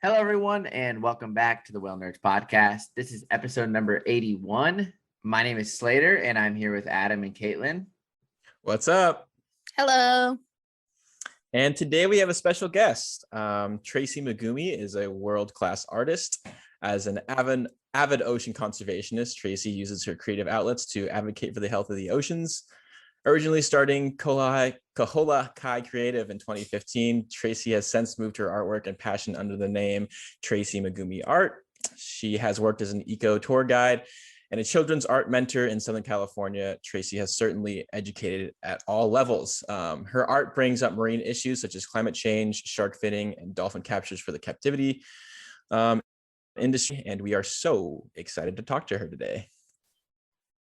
Hello, everyone, and welcome back to the Well Nerds podcast. This is episode number 81. My name is Slater, and I'm here with Adam and Caitlin. What's up? Hello. And today we have a special guest. Tracie Megumi is a world-class artist. As an avid ocean conservationist, Tracie uses her creative outlets to advocate for the health of the oceans. Originally starting Kahola Kai Creative in 2015, Tracie has since moved her artwork and passion under the name Tracie Megumi Art. She has worked as an eco tour guide and a children's art mentor in Southern California. Tracie has certainly educated at all levels. Her art brings up marine issues such as climate change, shark finning, and dolphin captures for the captivity industry, and we are so excited to talk to her today.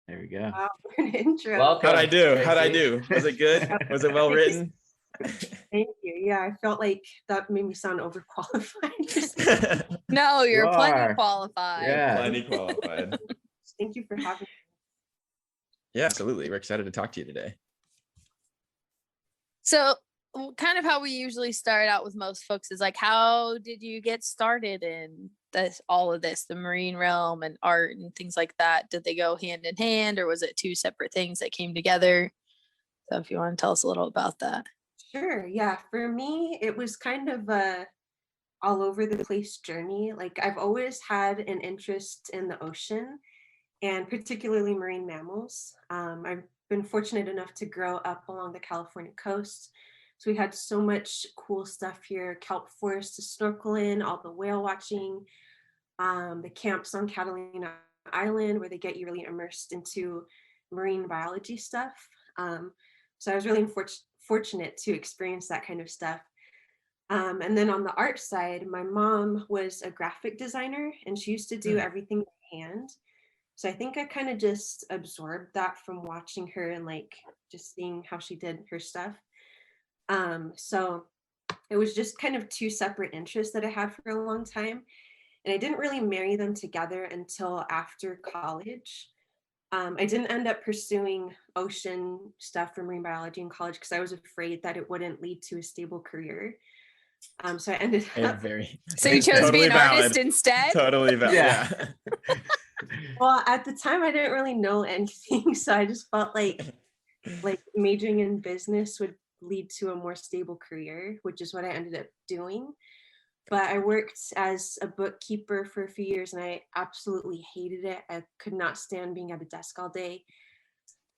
There we go. Wow, what an intro. Welcome. How'd I do? Was it good? Was it well written? Thank you. Yeah, I felt like that made me sound overqualified. No, you're You plenty are. qualified. Yeah. Plenty qualified. Thank you for having me. Yeah, absolutely. We're excited to talk to you today. So kind of how we usually start out with most folks is like, how did you get started in all of this, the marine realm and art and things like that? Did they go hand in hand, or was it two separate things that came together? So if you want to tell us a little about that. Sure. Yeah. For me, it was kind of a all over the place journey. Like I've always had an interest in the ocean and particularly marine mammals. I've been fortunate enough to grow up along the California coast. So we had so much cool stuff here, kelp forest to snorkel in, all the whale watching, the camps on Catalina Island where they get you really immersed into marine biology stuff. So I was really fortunate to experience that kind of stuff. And then on the art side, my mom was a graphic designer and she used to do everything by hand. So I think I kind of just absorbed that from watching her and like just seeing how she did her stuff. So it was just kind of two separate interests that I had for a long time. And I didn't really marry them together until after college. I didn't end up pursuing ocean stuff for marine biology in college because I was afraid that it wouldn't lead to a stable career. So I ended up. So you chose to be an artist instead? Totally valid. Yeah. Well, at the time I didn't really know anything, so I just felt like majoring in business would lead to a more stable career, which is what I ended up doing. But I worked as a bookkeeper for a few years and I absolutely hated it. I could not stand being at a desk all day.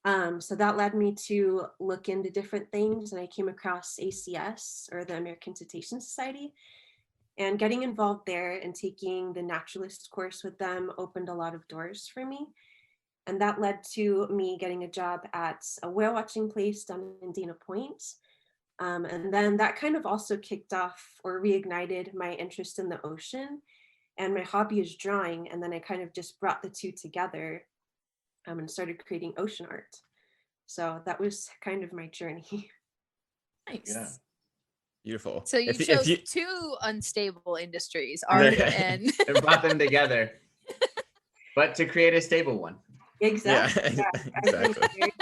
So that led me to look into different things, and I came across ACS, or the American Cetacean Society, and getting involved there and taking the naturalist course with them opened a lot of doors for me. And that led to me getting a job at a whale watching place down in Dana Point. And then that kind of also kicked off or reignited my interest in the ocean, and my hobby is drawing. And then I kind of just brought the two together and started creating ocean art. So that was kind of my journey. Nice. Yeah. Beautiful. So you chose two unstable industries, art and brought them together, but to create a stable one. Exactly. Yeah, exactly.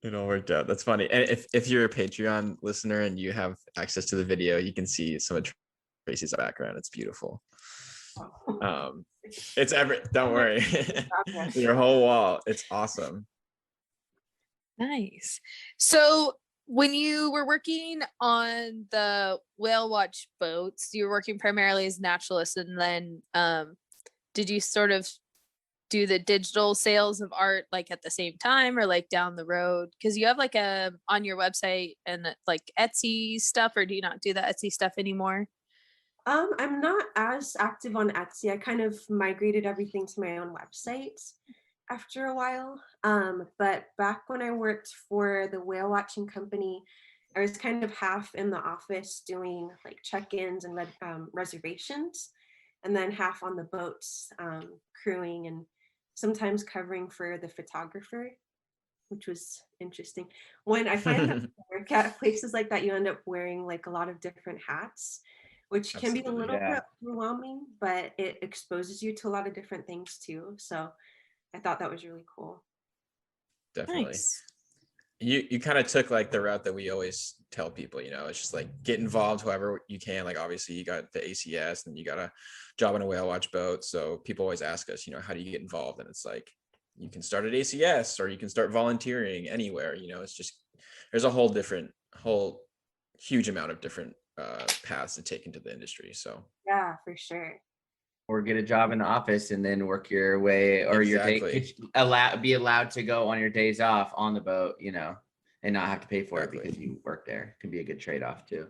It all worked out. That's funny. And if you're a Patreon listener and you have access to the video, you can see some of Tracie's background. It's beautiful. It's don't worry. Your whole wall. It's awesome. Nice. So when you were working on the whale watch boats, you were working primarily as naturalist, and then did you sort of do the digital sales of art like at the same time or like down the road? Because you have like on your website and like Etsy stuff, or do you not do the Etsy stuff anymore? I'm not as active on Etsy. I kind of migrated everything to my own website after a while. But back when I worked for the whale watching company, I was kind of half in the office doing like check-ins and reservations, and then half on the boats, crewing and sometimes covering for the photographer, which was interesting. When I find that work at places like that, you end up wearing like a lot of different hats, which can be a little bit overwhelming, but it exposes you to a lot of different things too. So I thought that was really cool. Definitely. Nice. you kind of took like the route that we always tell people, it's just like get involved however you can. Like obviously you got the ACS and you got a job on a whale watch boat. So people always ask us, how do you get involved? And it's like, you can start at ACS or you can start volunteering anywhere, it's just, there's a whole huge amount of different paths to take into the industry. So Yeah, for sure. Or get a job in the office and then work your way, or Exactly. be allowed to go on your days off on the boat, and not have to pay for it because you work there. It can be a good trade-off too.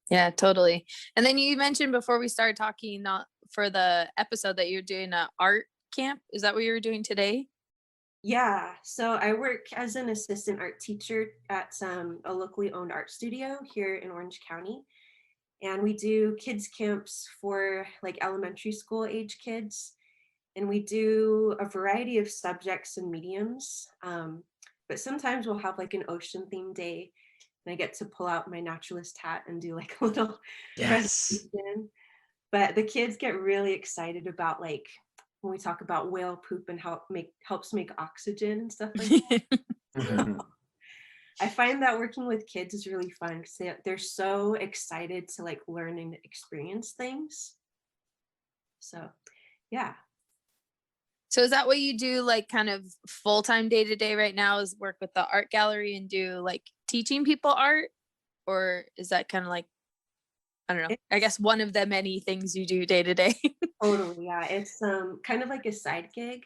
Yeah, totally. And then you mentioned before we started talking for the episode that you're doing an art camp. Is that what you were doing today? Yeah, so I work as an assistant art teacher at a locally owned art studio here in Orange County. And we do kids camps for like elementary school age kids. And we do a variety of subjects and mediums. But sometimes we'll have like an ocean themed day. And I get to pull out my naturalist hat and do like a little presentation. But the kids get really excited about like when we talk about whale poop and how it helps make oxygen and stuff like that. I find that working with kids is really fun because they're so excited to like learn and experience things. So, yeah. So is that what you do like kind of full-time day to day right now, is work with the art gallery and do like teaching people art? Or is that kind of like, I don't know, I guess one of the many things you do day to day? Totally, yeah. It's kind of like a side gig.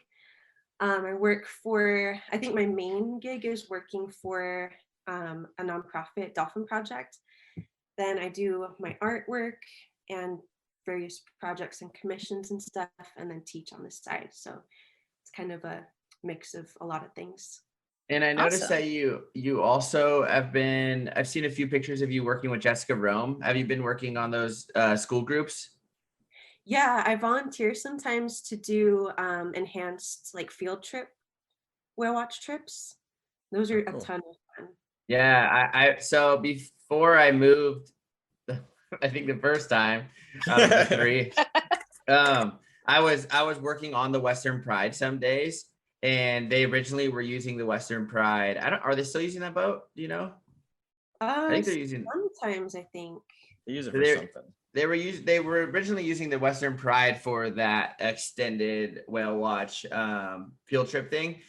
I work for, I think my main gig is working for a nonprofit, Dolphin Project. Then I do my artwork and various projects and commissions and stuff, and then teach on the side. So it's kind of a mix of a lot of things. And I noticed Awesome. that you also I've seen a few pictures of you working with Jessica Rome. Have you been working on those school groups? Yeah, I volunteer sometimes to do enhanced like field trip whale watch trips. Those are a ton of fun. Yeah, so before I moved, I think the first time out of the three, I was working on the Western Pride some days, and they originally were using the Western Pride. Are they still using that boat? Do you know? I think they're using. Sometimes I think they use it for something. They were originally using the Western Pride for that extended whale watch field trip thing.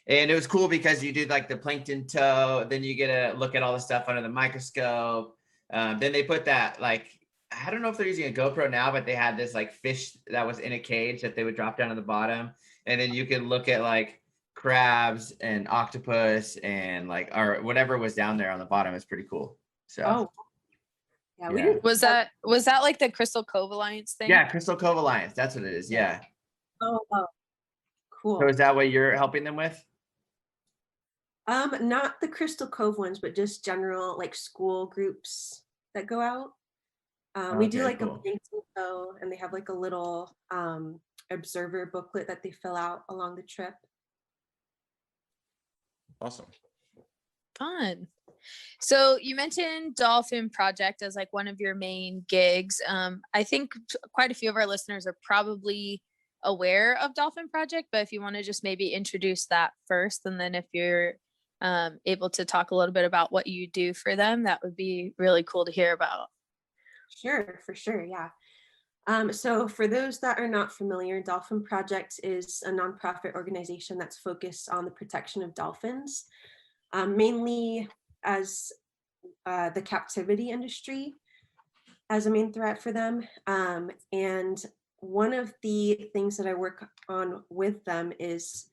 And it was cool because you do like the plankton tow, then you get to look at all the stuff under the microscope. Then they put that like, I don't know if they're using a GoPro now, but they had this like fish that was in a cage that they would drop down to the bottom. And then you could look at like crabs and octopus and like, or whatever was down there on the bottom. It's pretty cool. So. Yeah, we did. Was that like the Crystal Cove Alliance thing? Yeah, Crystal Cove Alliance. That's what it is. Yeah. Oh, cool. So is that what you're helping them with? Not the Crystal Cove ones, but just general like school groups that go out. We do like cool. a plankton tow, and they have like a little observer booklet that they fill out along the trip. Awesome. Fun. So you mentioned Dolphin Project as like one of your main gigs. I think quite a few of our listeners are probably aware of Dolphin Project, but if you want to just maybe introduce that first, and then if you're able to talk a little bit about what you do for them, that would be really cool to hear about. Sure, for sure, yeah. So for those that are not familiar, Dolphin Project is a nonprofit organization that's focused on the protection of dolphins, mainly as the captivity industry as a main threat for them. And one of the things that I work on with them is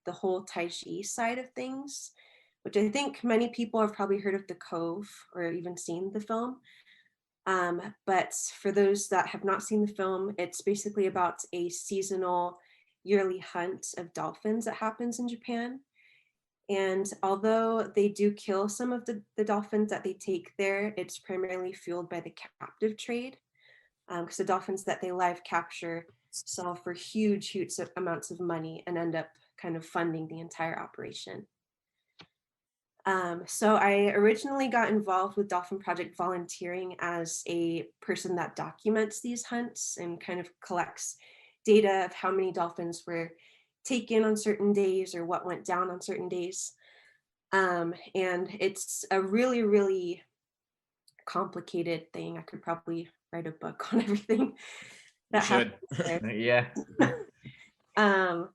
the whole Tai Chi side of things, which I think many people have probably heard of The Cove or even seen the film. But for those that have not seen the film, it's basically about a seasonal yearly hunt of dolphins that happens in Japan. And although they do kill some of the dolphins that they take there, it's primarily fueled by the captive trade, because the dolphins that they live capture sell for huge amounts of money and end up kind of funding the entire operation. So I originally got involved with Dolphin Project volunteering as a person that documents these hunts and kind of collects data of how many dolphins were taken on certain days or what went down on certain days. And it's a really, really complicated thing. I could probably write a book on everything You that should. happens there. Yeah. Um,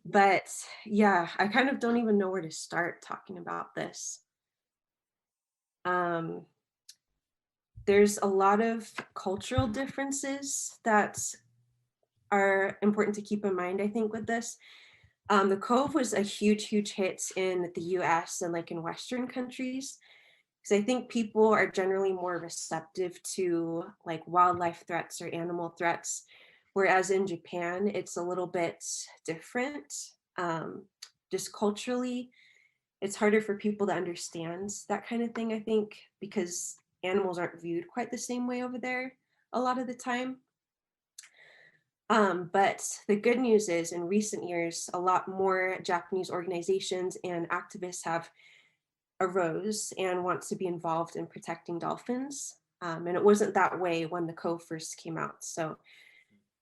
but yeah, I kind of don't even know where to start talking about this. There's a lot of cultural differences that are important to keep in mind, I think, with this. The Cove was a huge, huge hit in the US and like in Western countries, because I think people are generally more receptive to like wildlife threats or animal threats, whereas in Japan, it's a little bit different. Just culturally, it's harder for people to understand that kind of thing, I think, because animals aren't viewed quite the same way over there a lot of the time. But the good news is in recent years, a lot more Japanese organizations and activists have arose and want to be involved in protecting dolphins. And it wasn't that way when the Cove first came out. So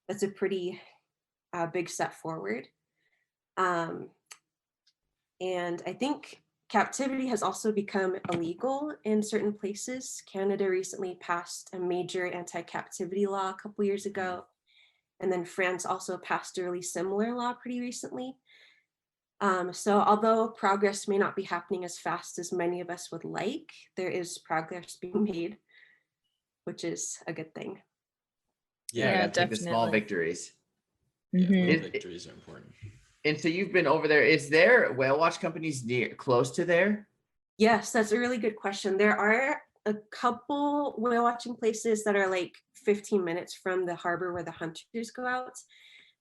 that's a pretty big step forward. And I think captivity has also become illegal in certain places. Canada recently passed a major anti-captivity law a couple years ago. And then France also passed a really similar law pretty recently. So although progress may not be happening as fast as many of us would like, there is progress being made, which is a good thing. Yeah, Yeah, gotta take the small definitely. victories. Yeah, Mhm. little It- victories are important. And so you've been over there. Is there whale watch companies close to there? Yes, that's a really good question. There are a couple whale watching places that are like 15 minutes from the harbor where the hunters go out,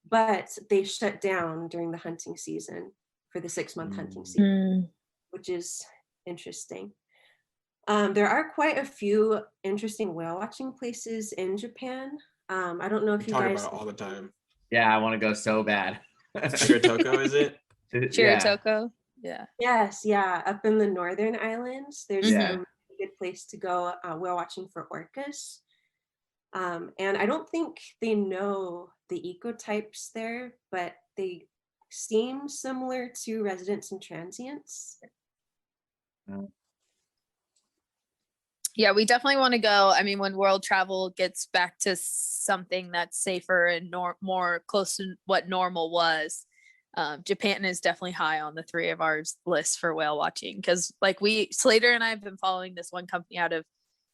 but they shut down during the hunting season for the 6-month hunting season, Mm. which is interesting. There are quite a few interesting whale watching places in Japan. I don't know We if you talk guys. about it all the time. Yeah, I want to go so bad. Shiratoko, is it? Yeah. Shiratoko. Yeah. Yes, yeah, up in the northern islands, there's Yeah. a really good place to go whale watching for orcas. And I don't think they know the ecotypes there, but they seem similar to residents and transients. Yeah, we definitely want to go. I mean, when world travel gets back to something that's safer and more close to what normal was, Japan is definitely high on the three of ours list for whale watching. Because like Slater and I have been following this one company out of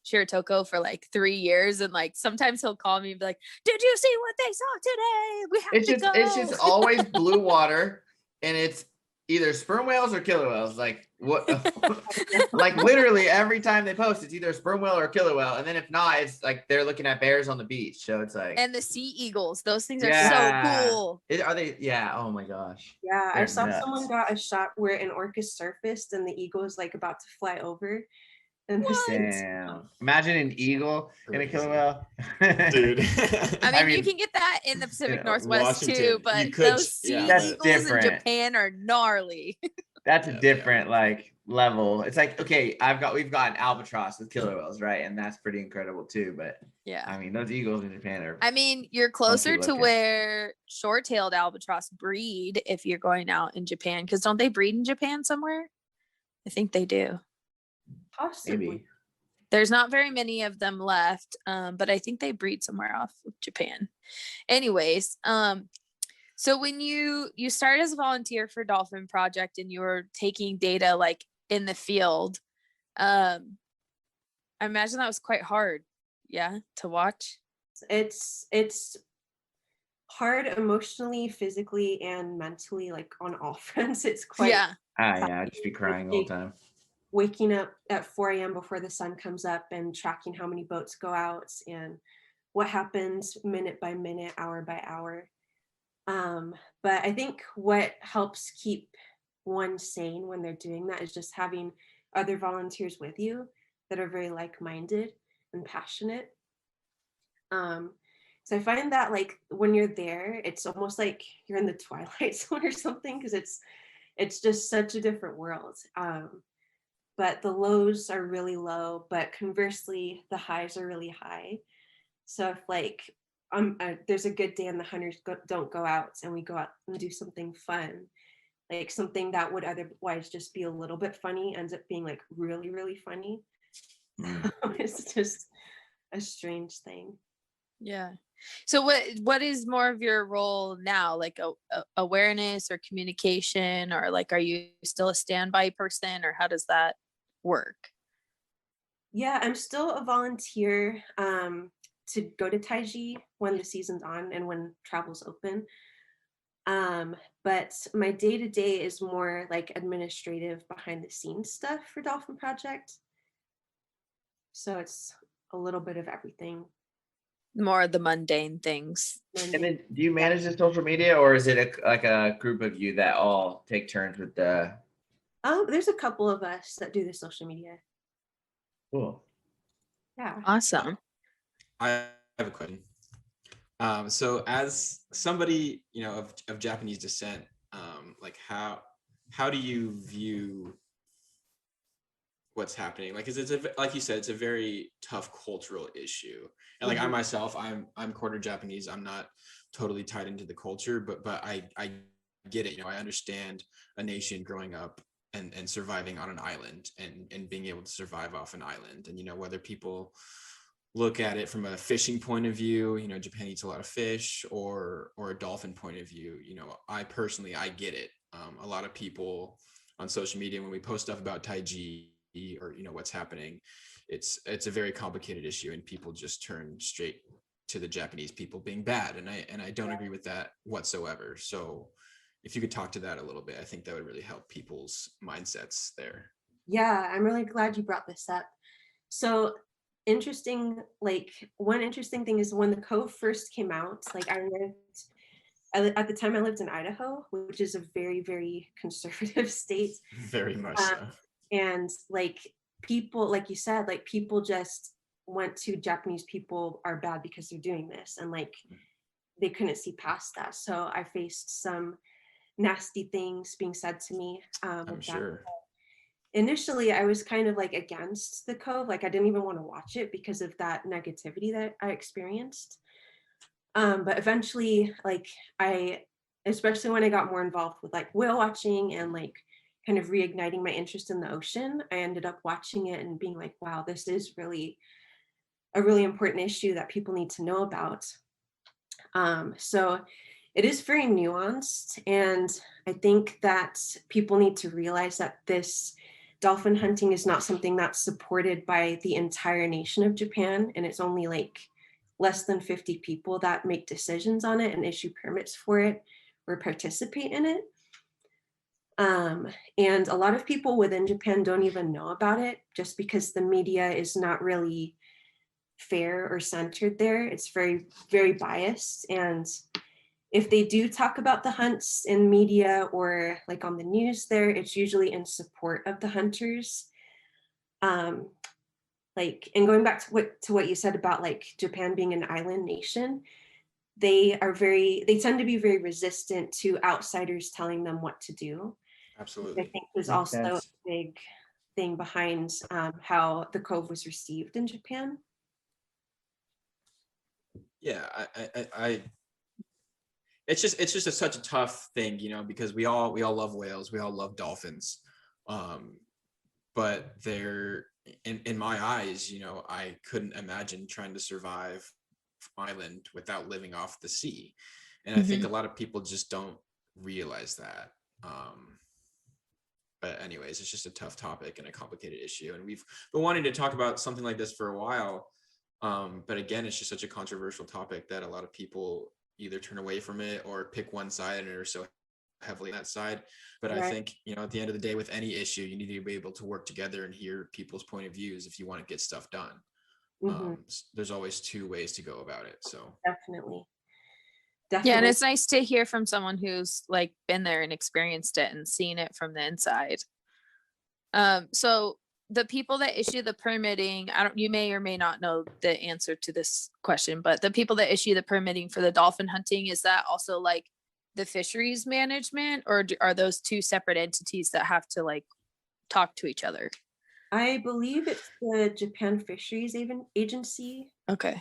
Shiratoko for like 3 years, and like sometimes he'll call me and be like, "Did you see what they saw today? We have to go." It's just always blue water, and it's either sperm whales or killer whales. Like what? Like literally every time they post, it's either a sperm whale or a killer whale, and then if not, it's like they're looking at bears on the beach. So it's like, And the sea eagles, those things are yeah. so cool. Are they? Yeah. Oh my gosh. Yeah, I They're saw nuts. someone got a shot where an orca surfaced and the eagle was like about to fly over. And this What? Damn. Imagine an eagle and a killer Crazy. whale. Dude. I mean, you can get that in the Pacific yeah, Northwest too, Washington, but you could, those sea yeah, That's eagles different. in Japan are gnarly. That's a Yeah, they are. different like level. It's like, okay, we've got an albatross with killer whales, right? And that's pretty incredible too. But Yeah. I mean, those eagles in Japan are I mean, you're closer to looking. where short-tailed albatross breed if you're going out in Japan, because don't they breed in Japan somewhere? I think they do. possibly. maybe. There's not very many of them left, but I think they breed somewhere off of Japan. Anyways, so when you started as a volunteer for Dolphin Project and you were taking data like in the field, I imagine that was quite hard, yeah, to watch. It's hard emotionally, physically, and mentally, like on all fronts. It's quite Yeah. Yeah, I'd just be crying all the time. waking up at 4 a.m. before the sun comes up and tracking how many boats go out and what happens minute by minute, hour by hour. But I think what helps keep one sane when they're doing that is just having other volunteers with you that are very like-minded and passionate. So I find that like when you're there, it's almost like you're in the Twilight Zone or something, because it's just such a different world. But the lows are really low, but conversely, the highs are really high. So if like there's a good day and the hunters don't go out and we go out and do something fun, Like something that would otherwise just be a little bit funny ends up being like really, really funny. It's just a strange thing. Yeah. So what is more of your role now? Like awareness or communication, or like are you still a standby person, or how does that work? Yeah, I'm still a volunteer to go to Taiji when the season's on and when travel's open. But my day-to-day is more like administrative behind the scenes stuff for Dolphin Project. So it's a little bit of everything. More of the mundane things. And then do you manage the social media, or is it like a group of you that all take turns with the? There's a couple of us that do the social media. Cool. Yeah. Awesome. I have a question. So as somebody, you know, of Japanese descent, like how do you view what's happening? Like, is like you said, it's a very tough cultural issue. And like I myself, I'm quarter Japanese. I'm not totally tied into the culture, but I get it. You know, I understand a nation growing up and surviving on an island and being able to survive off an island. And, you know, whether people look at it from a fishing point of view, you know, Japan eats a lot of fish, or a dolphin point of view, you know, I get it. A lot of people on social media, when we post stuff about Taiji or, you know, what's happening, it's a very complicated issue, and people just turn straight to the Japanese people being bad. And I don't agree with that whatsoever. So if you could talk to that a little bit, I think that would really help people's mindsets there. Yeah, I'm really glad you brought this up. So interesting, like one interesting thing is when the Cove first came out, like at the time I lived in Idaho, which is a very, very conservative state. Very much so. And like people, like you said, like people just went to Japanese people are bad because they're doing this. And like they couldn't see past that. So I faced some nasty things being said to me. I'm sure. Initially, I was kind of like against the Cove. Like I didn't even want to watch it because of that negativity that I experienced. But eventually, like especially when I got more involved with like whale watching and like kind of reigniting my interest in the ocean, I ended up watching it and being like, wow, this is really a really important issue that people need to know about. So it is very nuanced, and I think that people need to realize that this dolphin hunting is not something that's supported by the entire nation of Japan, and it's only like less than 50 people that make decisions on it and issue permits for it or participate in it. And a lot of people within Japan don't even know about it just because the media is not really fair or centered there. It's very, very biased. And if they do talk about the hunts in media or like on the news there, it's usually in support of the hunters. Like, and going back to what you said about like Japan being an island nation, they tend to be very resistant to outsiders telling them what to do. Absolutely. I think was Makes also a sense. big thing behind how the Cove was received in Japan. Yeah, I it's just such a tough thing, you know, because we all love whales, we all love dolphins, but they're in my eyes, you know, I couldn't imagine trying to survive island without living off the sea, and I think a lot of people just don't realize that. But anyways, it's just a tough topic and a complicated issue, and we've been wanting to talk about something like this for a while. But again, it's just such a controversial topic that a lot of people either turn away from it or pick one side and are so heavily on that side. But I think, you know, at the end of the day, with any issue, you need to be able to work together and hear people's point of views if you want to get stuff done. There's always two ways to go about it. So Definitely. Yeah, and it's nice to hear from someone who's like been there and experienced it and seen it from the inside. So the people that issue the permitting, you may or may not know the answer to this question, but the people that issue the permitting for the dolphin hunting, is that also like the fisheries management, or are those two separate entities that have to like talk to each other? I believe it's the Japan Fisheries Agency. Okay.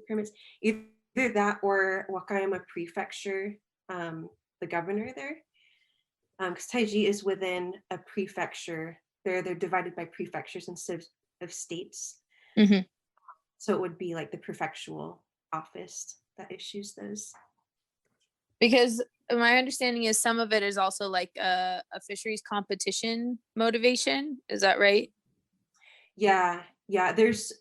Permits either that or Wakayama Prefecture, the governor there. because Taiji is within a prefecture. They're divided by prefectures instead of states. Mhm. So it would be like the prefectural office that issues those. Because my understanding is some of it is also like a fisheries competition motivation. Is that right? Yeah, yeah. There's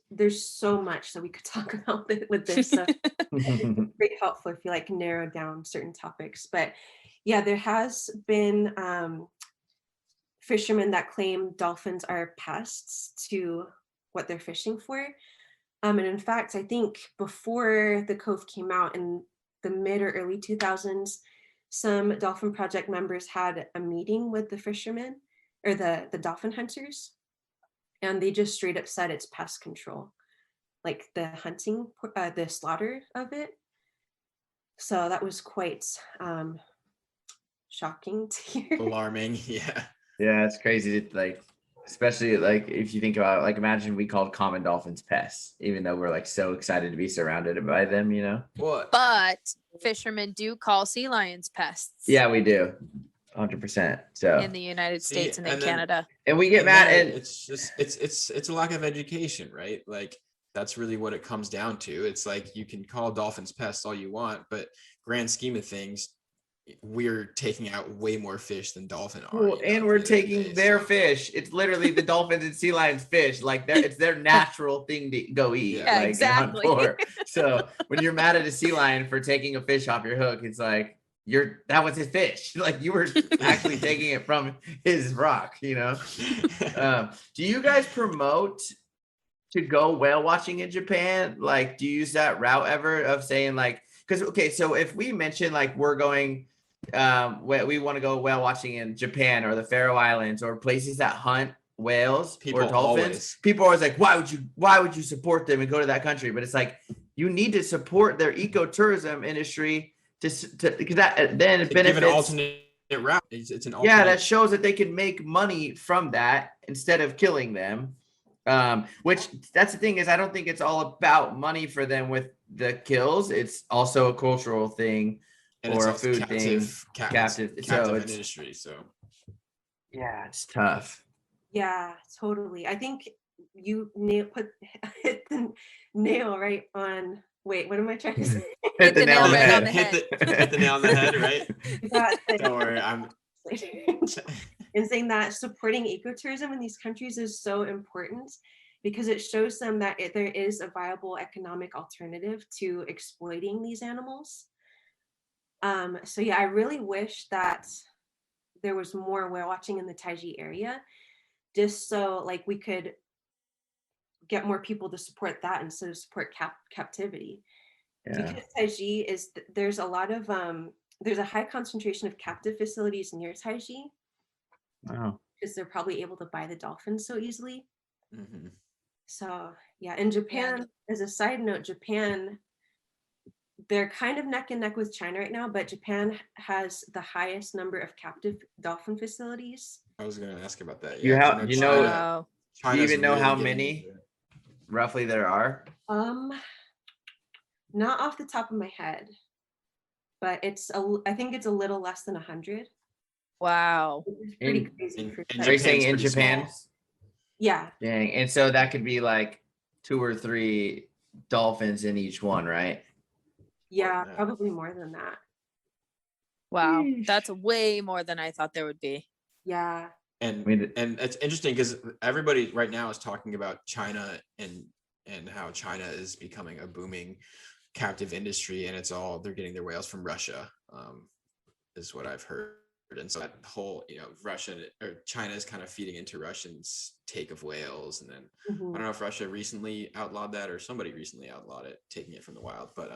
so much that we could talk about with this. So it's very helpful if you like narrow down certain topics. But yeah, there has been fishermen that claim dolphins are pests to what they're fishing for. And in fact, I think before the Cove came out in the mid or early 2000s, some Dolphin Project members had a meeting with the fishermen or the dolphin hunters, and they just straight up said it's pest control, like the hunting, the slaughter of it. So that was quite shocking to hear. Alarming. Yeah. Yeah, it's crazy to like, especially like if you think about it, like imagine we called common dolphins pests, even though we're like so excited to be surrounded by them, you know? What? But fishermen do call sea lions pests. Yeah, we do. 100%. So In the United See, States and in and then- Canada. and we get And mad then and it's just it's a lack of education, right? Like that's really what it comes down to. It's like you can call dolphins pests all you want, but grand scheme of things, we're taking out way more fish than dolphin are. well, you know, and at we're the end of the taking day, their so- fish. It's literally the dolphins and sea lions fish. Like it's their natural thing to go eat. Yeah. Yeah, like, and hunt exactly. for. So when you're mad at a sea lion for taking a fish off your hook, it's like that was his fish. Like you were actually taking it from his rock, you know. Do you guys promote to go whale watching in Japan? Like, do you use that route ever of saying like, because okay, so if we mention like we're going, we want to go whale watching in Japan or the Faroe Islands or places that hunt whales People or dolphins, always- people are always like, why would you support them and go to that country? But it's like you need to support their ecotourism industry to because that then it to give an benefits. alternate route. It's an alternate. Yeah, that shows that they can make money from that instead of killing them. Which that's the thing is I don't think it's all about money for them with the kills. It's also a cultural thing and or a also food thing. Captive. So captive it's industry. So yeah, it's tough. Yeah, totally. I think you hit the nail right on. Wait, what am I trying to say? Hit the nail on the right on head. the hit the nail on the head, right? That- Don't worry, I'm in saying that supporting ecotourism in these countries is so important because it shows them that there is a viable economic alternative to exploiting these animals. So yeah, I really wish that there was more whale watching in the Taiji area, just so like we could get more people to support that instead of support captivity. Yeah. Because Taiji is there's a lot of there's a high concentration of captive facilities near Taiji Wow. because they're probably able to buy the dolphins so easily. Mhm. So yeah, in Japan, as a side note, Japan, they're kind of neck and neck with China right now, but Japan has the highest number of captive dolphin facilities. I was gonna ask about that. You Yeah, 'cause I have- know you know- China- Wow. Do you China's even know really how getting many into it. roughly there are? Not off the top of my head, but I think it's a little less than 100. Wow. It's pretty In- crazy in- for in Are Taiji. you saying in Japan's pretty Japan? small. Yeah, Dang. And so that could be like 2 or 3 dolphins in each one, right? yeah, that. probably more than that. Wow. Sheesh. That's way more than I thought there would be. Yeah, And I mean, and it's interesting because everybody right now is talking about China and how China is becoming a booming captive industry, and it's all they're getting their whales from Russia, is what I've heard. And so that whole, Russia or China is kind of feeding into Russians' take of whales, and then I mhm. don't know if Russia recently outlawed that or somebody recently outlawed it, taking it from the wild, but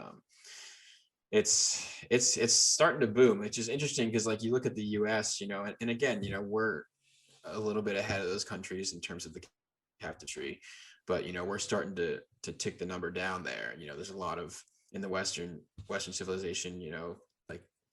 it's starting to boom, which is interesting because like you look at the US, and again, we're a little bit ahead of those countries in terms of the captivity, but we're starting to tick the number down there. There's a lot of in the Western civilization,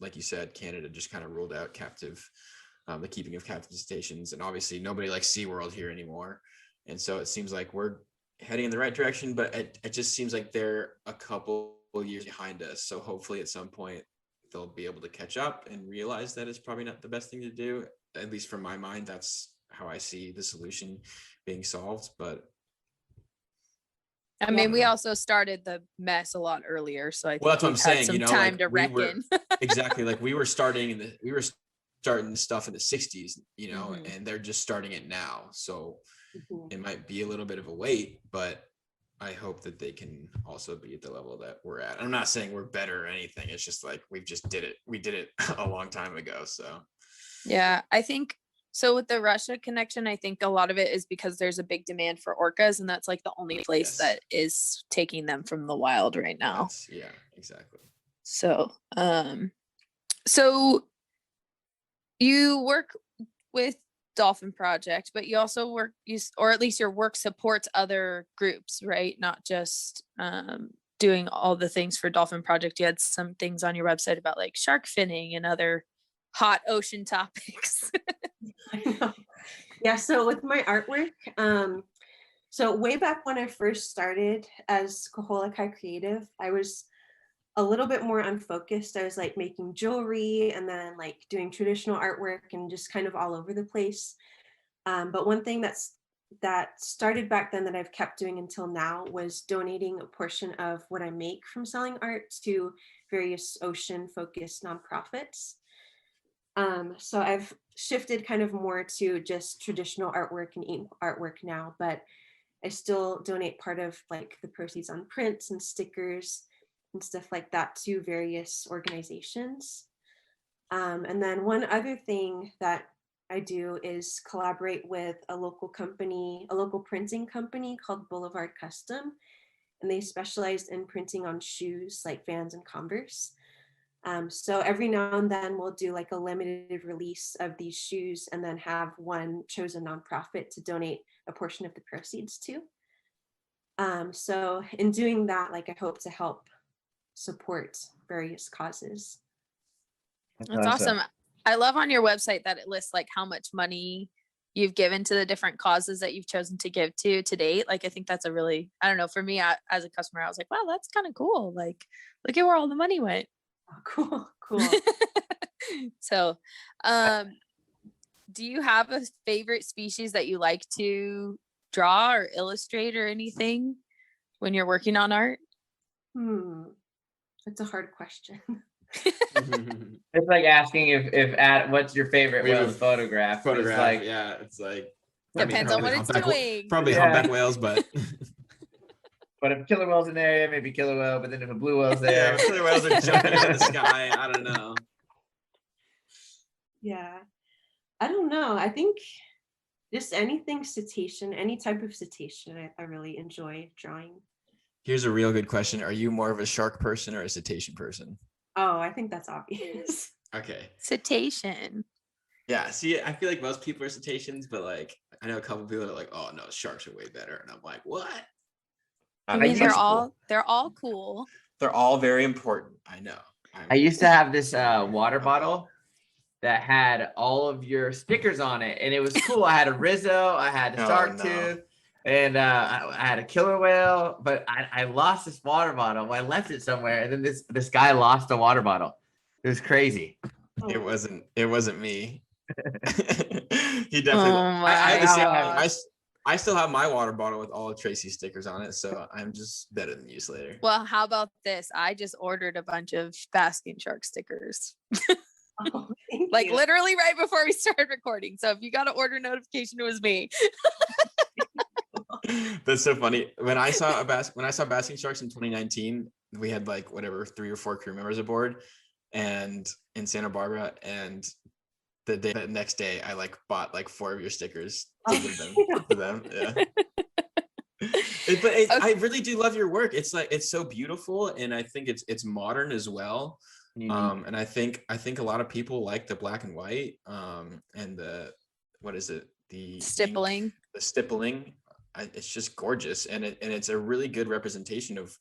like you said, Canada just kind of ruled out the keeping of captive stations, and obviously nobody likes SeaWorld here anymore. And so it seems like we're heading in the right direction, but it just seems like they're a couple years behind us. So hopefully at some point they'll be able to catch up and realize that it's probably not the best thing to do. At least from my mind, that's how I see the solution being solved. But I mean, we Yeah. also started the mess a lot earlier, so I think well, that's what I'm we've had saying. some You know, time like to we were reckon. exactly like we were starting stuff in the 60s, you know, Mhm. and they're just starting it now. So Mhm. it might be a little bit of a wait, but I hope that they can also be at the level that we're at. I'm not saying we're better or anything. It's just like we did it a long time ago. So Yeah, I think so. With the Russia connection, I think a lot of it is because there's a big demand for orcas, and that's like the only place Yes. that is taking them from the wild right now. yeah, exactly. So, so you work with Dolphin Project, but you also work, or at least your work supports other groups, right? Not just doing all the things for Dolphin Project. You had some things on your website about like shark finning and other hot ocean topics. I know. Yeah, so with my artwork, so way back when I first started as Koholakai Creative, I was a little bit more unfocused. I was like making jewelry and then like doing traditional artwork and just kind of all over the place. But one thing that started back then that I've kept doing until now was donating a portion of what I make from selling art to various ocean focused nonprofits. So I've shifted kind of more to just traditional artwork and ink artwork now, but I still donate part of like the proceeds on prints and stickers and stuff like that to various organizations. And then one other thing that I do is collaborate with a local company, a local printing company called Boulevard Custom, and they specialize in printing on shoes like Vans and Converse. So every now and then we'll do like a limited release of these shoes and then have one chosen nonprofit to donate a portion of the proceeds to. So in doing that, like I hope to help support various causes. That's awesome. I love on your website that it lists like how much money you've given to the different causes that you've chosen to give to date. Like, I think that's a really, I don't know, for me as a customer, I was like, wow, that's kind of cool. Like, look at where all the money went. Oh, cool. So, do you have a favorite species that you like to draw or illustrate or anything when you're working on art? That's a hard question. It's like asking if at what's your favorite We have whale's a photograph. It's Photograph, like, yeah, it's like Depends on what it's doing. Probably Yeah. humpback whales, but but if killer whale's in there, maybe killer whale. But then if a blue whale's yeah, there, if killer whales are jumping into the sky. I don't know. Yeah, I don't know. I think just anything cetacean, any type of cetacean, I really enjoy drawing. Here's a real good question: are you more of a shark person or a cetacean person? Oh, I think that's obvious. Okay. Cetacean. Yeah. See, I feel like most people are cetaceans, but like I know a couple people that are like, "Oh no, sharks are way better," and I'm like, "What?" I mean, they're used- all cool. They're all very important. I know. I used to have this water bottle that had all of your stickers on it, and it was cool. I had a Rizzo, I had a Oh, shark no. tooth, and I had a killer whale. But I lost this water bottle. I left it somewhere, and then this guy lost the water bottle. It was crazy. It wasn't me. He definitely. Oh my I had the same. gosh. I still have my water bottle with all of Tracy's stickers on it, so I'm just better than you, Slater. Well, how about this? I just ordered a bunch of basking shark stickers. Oh, thank Like you. literally right before we started recording. So if you got an order notification, it was me. That's so funny. When I saw basking sharks in 2019, we had like whatever 3 or 4 crew members aboard, and in Santa Barbara, and the next day I like bought like 4 of your stickers to give them to them. Yeah. I really do love your work. It's like it's so beautiful, and I think it's modern as well. And I think a lot of people like the black and white and the what is it, the Stippling. ink, the stippling. It's just gorgeous, and it's a really good representation of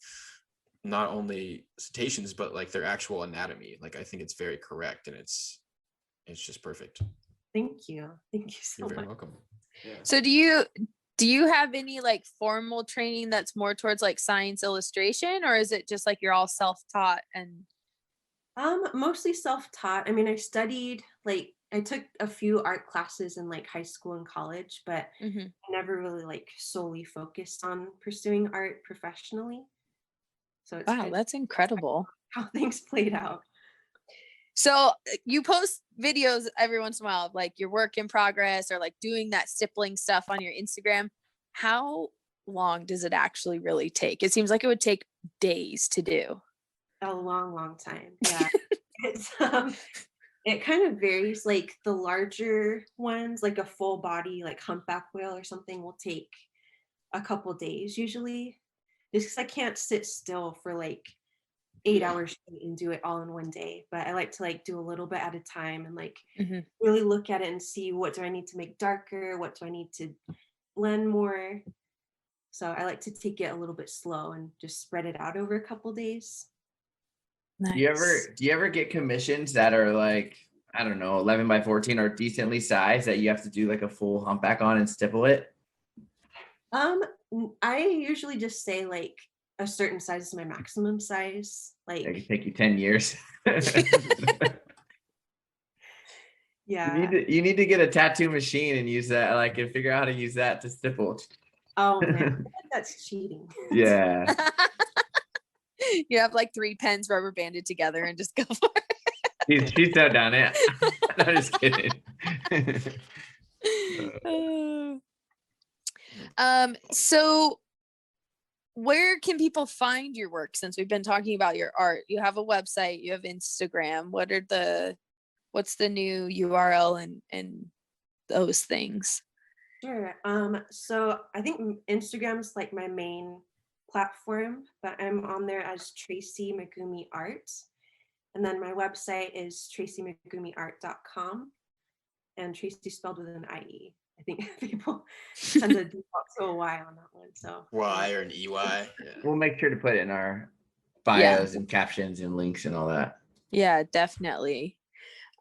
not only cetaceans but like their actual anatomy. Like I think it's very correct, and it's just perfect. Thank you so You're very much. welcome. Yeah. So do you have any like formal training that's more towards like science illustration, or is it just like you're all self-taught and Mostly self-taught. I mean, I took a few art classes in like high school and college, but Hmm. I never really like solely focused on pursuing art professionally. So it's Wow, kind of that's incredible. how things played out. So you post videos every once in a while of like your work in progress or like doing that stippling stuff on your Instagram. How long does it actually really take? It seems like it would take days to do. A long, long time. Yeah. It's it kind of varies. Like the larger ones, like a full body, like humpback whale or something, will take a couple days usually. Just because I can't sit still for like 8 hours straight and do it all in one day. But I like to like do a little bit at a time and like Hmm. really look at it and see what do I need to make darker, what do I need to blend more. So I like to take it a little bit slow and just spread it out over a couple days. Nice. Do you ever get commissions that are like, I don't know, 11 by 14 or decently sized that you have to do like a full humpback on and stipple it? I usually just say like a certain size is my maximum size. It Like, could take you 10 years. yeah. You need to get a tattoo machine and use that, like, and figure out how to use that to stipple. Oh man, I feel like that's cheating. Yeah. You have like 3 pens rubber banded together and just go for She's so done it. I'm just kidding. it. So where can people find your work since we've been talking about your art? You have a website, you have Instagram. What's the new URL and those things? Sure. So I think Instagram's like my main platform, but I'm on there as Tracie Megumi Art. And then my website is traciemegumiart.com, and Tracy spelled with an IE. I think people tend to default to a Y on that one. So Y or an EY. Yeah. We'll make sure to put it in our Yeah. bios and captions and links and all that. Yeah, definitely.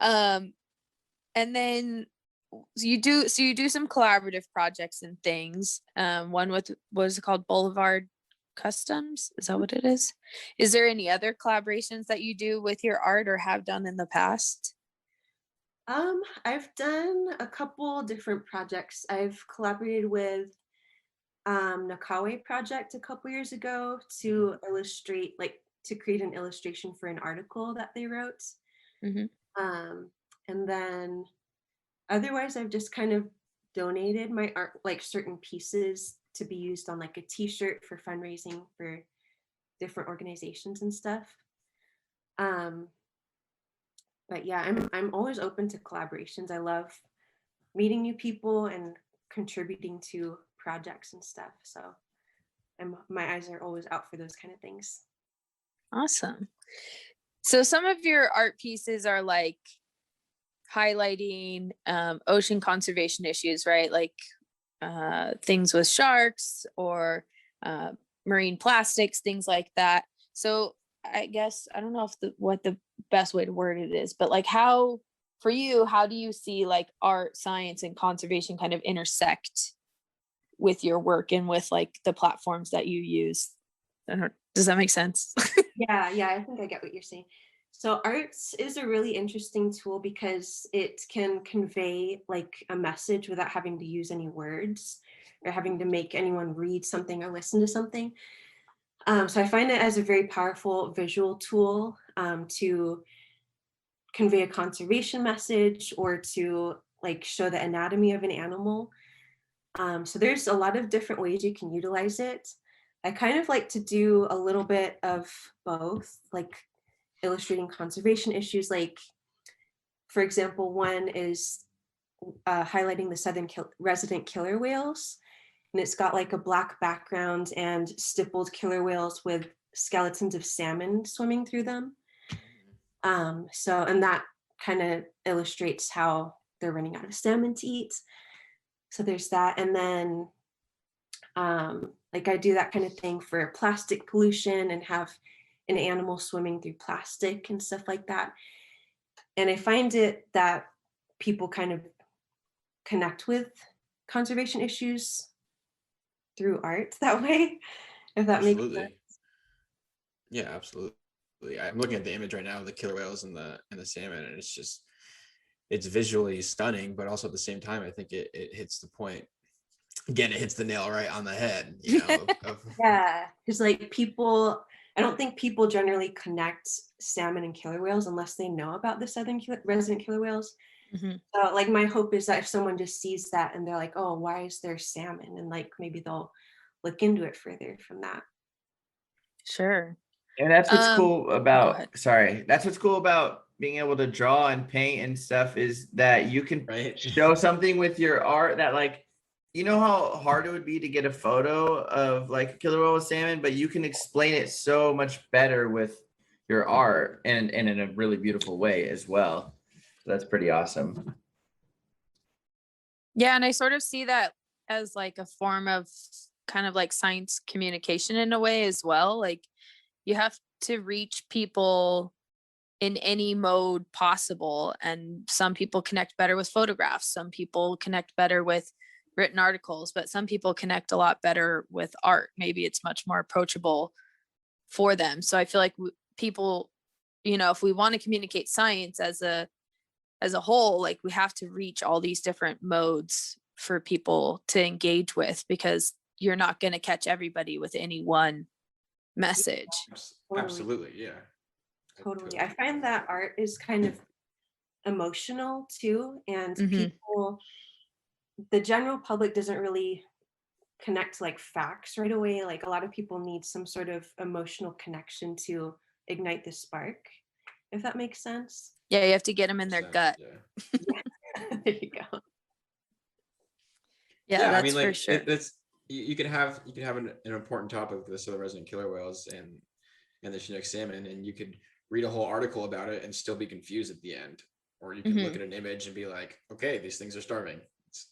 And then you do some collaborative projects and things. One with what is it called? Boulevard Customs? Is that what it is? Is there any other collaborations that you do with your art or have done in the past? I've done a couple different projects. I've collaborated with Nakawe Project a couple years ago to illustrate, like to create an illustration for an article that they wrote. Mm-hmm. And then otherwise, I've just kind of donated my art, like certain pieces to be used on like a t-shirt for fundraising for different organizations and stuff. But yeah, I'm always open to collaborations. I love meeting new people and contributing to projects and stuff. So my eyes are always out for those kind of things. Awesome. So some of your art pieces are like highlighting ocean conservation issues, right? Like things with sharks or marine plastics, things like that. So I guess I don't know if what the best way to word it is, but like how for you, how do you see like art, science, and conservation kind of intersect with your work and with like the platforms that you use? Does that make sense? Yeah, I think I get what you're saying. So arts is a really interesting tool because it can convey like a message without having to use any words or having to make anyone read something or listen to something. So I find it as a very powerful visual tool to convey a conservation message or to like show the anatomy of an animal. So there's a lot of different ways you can utilize it. I kind of like to do a little bit of both, like illustrating conservation issues. Like, for example, one is highlighting the southern resident killer whales. And it's got like a black background and stippled killer whales with skeletons of salmon swimming through them. And that kind of illustrates how they're running out of salmon to eat. So there's that. And then like I do that kind of thing for plastic pollution and have an animal swimming through plastic and stuff like that. And I find it that people kind of connect with conservation issues through art that way, if that makes sense. Absolutely. Yeah, absolutely. I'm looking at the image right now of the killer whales and the salmon, and it's visually stunning, but also at the same time, I think it hits the point. Again, it hits the nail right on the head, you know. Yeah, because like people, I don't think people generally connect salmon and killer whales unless they know about the resident killer whales. Mhm. So like my hope is that if someone just sees that and they're like, oh, why is there salmon? And like maybe they'll look into it further from that. Sure. And that's what's cool Go about, ahead. sorry, that's what's cool about being able to draw and paint and stuff, is that you can Right. show something with your art that, like, you know how hard it would be to get a photo of like a killer whale with salmon, but you can explain it so much better with your art and in a really beautiful way as well. So that's pretty awesome. Yeah, and I sort of see that as like a form of kind of like science communication in a way as well. Like you have to reach people in any mode possible, and some people connect better with photographs, some people connect better with written articles, but some people connect a lot better with art. Maybe it's much more approachable for them. So I feel like people, if we want to communicate science as a whole, like we have to reach all these different modes for people to engage with, because you're not going to catch everybody with any one message. Absolutely, yeah. Totally. I find that art is kind of emotional too, and Mhm. people, the general public doesn't really connect like facts right away. Like a lot of people need some sort of emotional connection to ignite the spark, if that makes sense. Yeah, you have to get them in their gut. Yeah. There you go. Yeah, I that's mean, like for sure. that's you could have an important topic, this of the resident killer whales and the Chinook salmon, and you could read a whole article about it and still be confused at the end, or you could look at an image and be like, okay, these things are starving. It's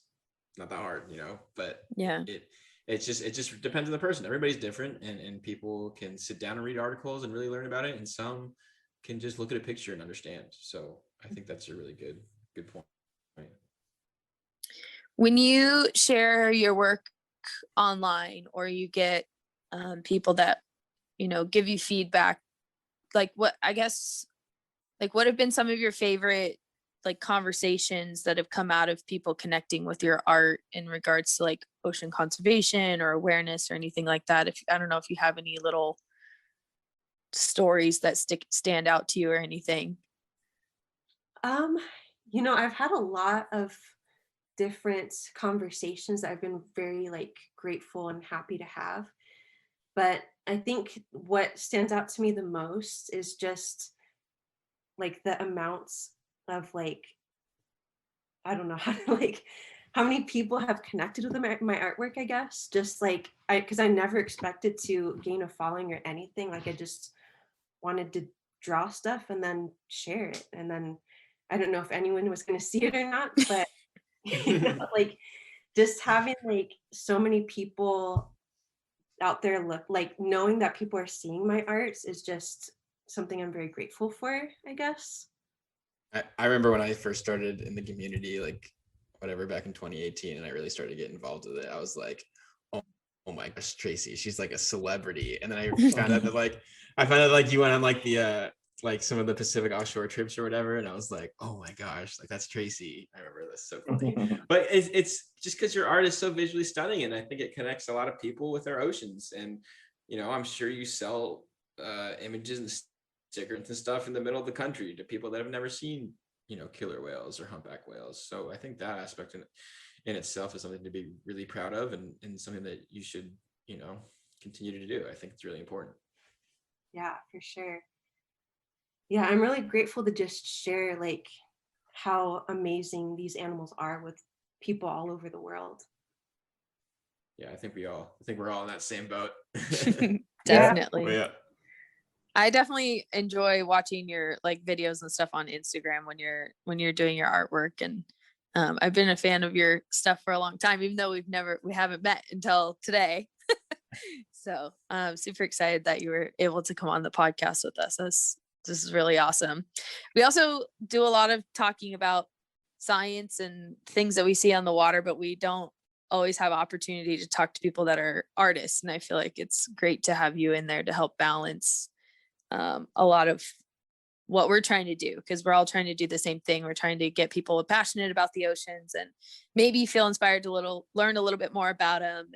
not that hard, but Yeah. it just depends on the person. Everybody's different, and people can sit down and read articles and really learn about it, and some can just look at a picture and understand. So I think that's a really good point. When you share your work online, or you get people that give you feedback, like what have been some of your favorite like conversations that have come out of people connecting with your art in regards to like ocean conservation or awareness or anything like that? I don't know if you have any little stories that stand out to you or anything. I've had a lot of different conversations that I've been very like grateful and happy to have. But I think what stands out to me the most is just like the amounts of like, I don't know how to like, how many people have connected with my artwork, I guess. Just like because I never expected to gain a following or anything. Like I just wanted to draw stuff and then share it. And then I don't know if anyone was going to see it or not, but like just having like so many people out there look like knowing that people are seeing my arts is just something I'm very grateful for, I guess. I remember when I first started in the community, like whatever, back in 2018, and I really started to get involved with it. I was like, oh my gosh, Tracie, she's like a celebrity. And then I found out that you went on like the like some of the Pacific offshore trips or whatever, and I was like, oh my gosh, like that's Tracie. I remember this, so funny. But it's just because your art is so visually stunning, and I think it connects a lot of people with our oceans. And I'm sure you sell images and stickers and stuff in the middle of the country to people that have never seen killer whales or humpback whales. So I think that aspect in itself is something to be really proud of, and something that you should continue to do. I think it's really important. Yeah, for sure. Yeah, I'm really grateful to just share like how amazing these animals are with people all over the world. Yeah, I think we're all in that same boat. Definitely. Yeah. I definitely enjoy watching your like videos and stuff on Instagram when you're doing your artwork, and I've been a fan of your stuff for a long time, even though we haven't met until today. So I'm super excited that you were able to come on the podcast with us. This is really awesome. We also do a lot of talking about science and things that we see on the water, but we don't always have opportunity to talk to people that are artists. And I feel like it's great to have you in there to help balance a lot of what we're trying to do, because we're all trying to do the same thing. We're trying to get people passionate about the oceans and maybe feel inspired to learn a little bit more about them.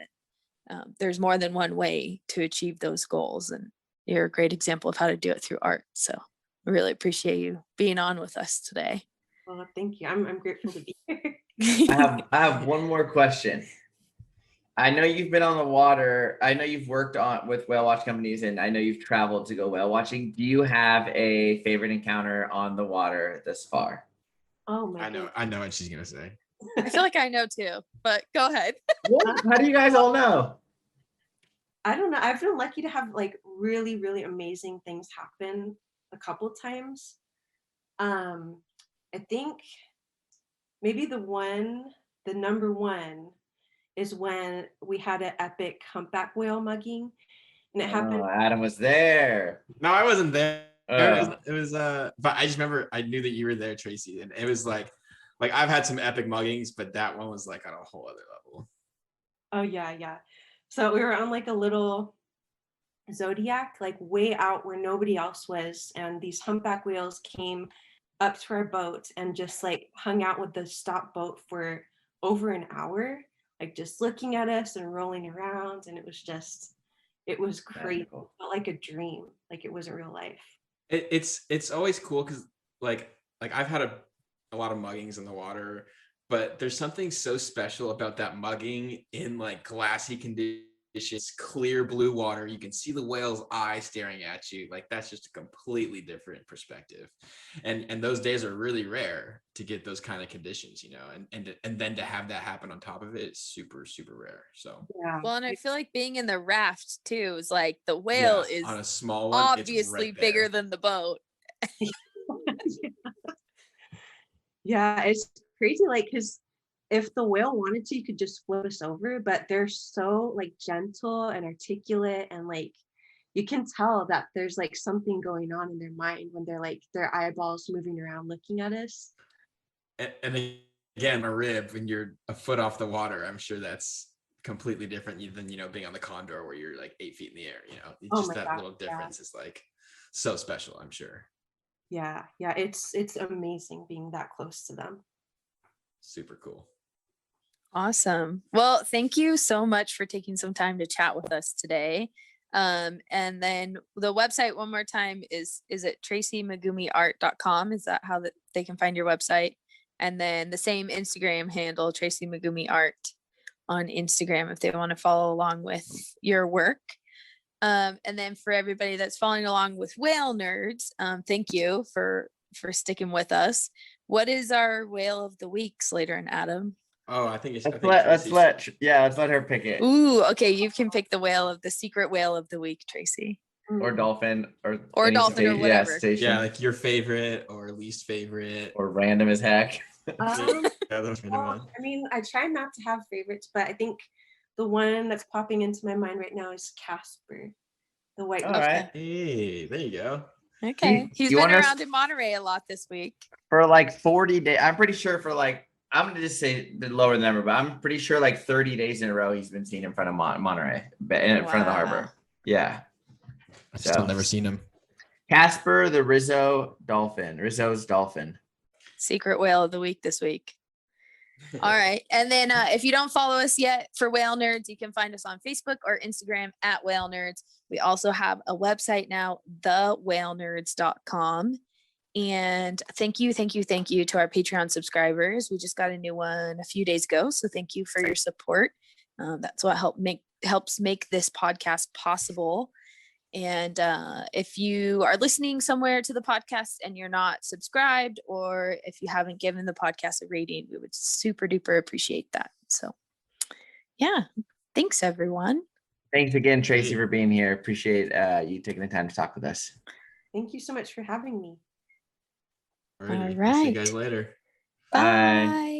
And there's more than one way to achieve those goals, and you're a great example of how to do it through art. So I really appreciate you being on with us today. Well, thank you. I'm grateful to be here. I have one more question. I know you've been on the water. I know you've worked with whale watch companies, and I know you've traveled to go whale watching. Do you have a favorite encounter on the water thus far? Oh my I know what she's gonna say. I feel like I know too, but go ahead. What? How do you guys all know? I don't know. I've been lucky to have like really, really amazing things happen a couple times. I think maybe the number one is when we had an epic humpback whale mugging, and it happened. Oh, Adam was there. No, I wasn't there. Oh. It was but I just remember I knew that you were there, Tracy, and it was like I've had some epic muggings, but that one was like on a whole other level. Oh yeah. So we were on like a little Zodiac, like way out where nobody else was, and these humpback whales came up to our boat and just like hung out with the stop boat for over an hour, like just looking at us and rolling around, and it was crazy. It Magical. felt like a dream, like it wasn't real life. It's always cool because like I've had a lot of muggings in the water, but there's something so special about that mugging in like glassy conditions, clear blue water. You can see the whale's eye staring at you. Like that's just a completely different perspective. And those days are really rare to get those kind of conditions, you know, and then to have that happen on top of it is super, super rare. So Yeah. Well, and I feel like being in the raft too is like the whale is on a small one, it's obviously right bigger there. than the boat. Yeah, it's crazy. Like, because if the whale wanted to, you could just float us over, but they're so like gentle and articulate, and like you can tell that there's like something going on in their mind when they're like their eyeballs moving around looking at us. And again, a rib when you're a foot off the water, I'm sure that's completely different than, you know, being on the Condor where you're like 8 feet in the air, you know. It's Oh just my that gosh, little yeah. difference is like so special, I'm sure. Yeah, it's amazing being that close to them. Super cool. Awesome. Well, thank you so much for taking some time to chat with us today. And then the website one more time is it traciemegumiart.com? Is that how they can find your website? And then the same Instagram handle, Tracie Megumi Art on Instagram, if they want to follow along with your work. And then for everybody that's following along with Whale Nerds, thank you for sticking with us. What is our whale of the week, Slater and Adam? Oh, I think Let's let her pick it. Ooh, okay. You can pick the secret whale of the week, Tracy. Or dolphin or any dolphin or whatever. station. Yeah, like your favorite or least favorite or random as heck. Um, yeah, those random ones. I mean, I try not to have favorites, but I think the one that's popping into my mind right now is Casper, the white. All right. Hey, there you go. Okay. He's you been want us- around in Monterey a lot this week. For like 40 days, I'm pretty sure for like, I'm gonna just say the lower number, but I'm pretty sure like 30 days in a row he's been seen in front of Monterey, in front of the harbor. Yeah. I've still never seen him. Casper, the Rizzo's dolphin. Secret whale of the week this week. All right. And then if you don't follow us yet for Whale Nerds, you can find us on Facebook or Instagram at Whale Nerds. We also have a website now, thewhalenerds.com. And thank you to our Patreon subscribers. We just got a new one a few days ago. So thank you for your support. That's what helps make this podcast possible. And if you are listening somewhere to the podcast and you're not subscribed, or if you haven't given the podcast a rating, we would super duper appreciate that. So yeah, thanks everyone. Thanks again, Tracy, for being here. Appreciate you taking the time to talk with us. Thank you so much for having me. All right. All See you right. guys later. Bye. Bye.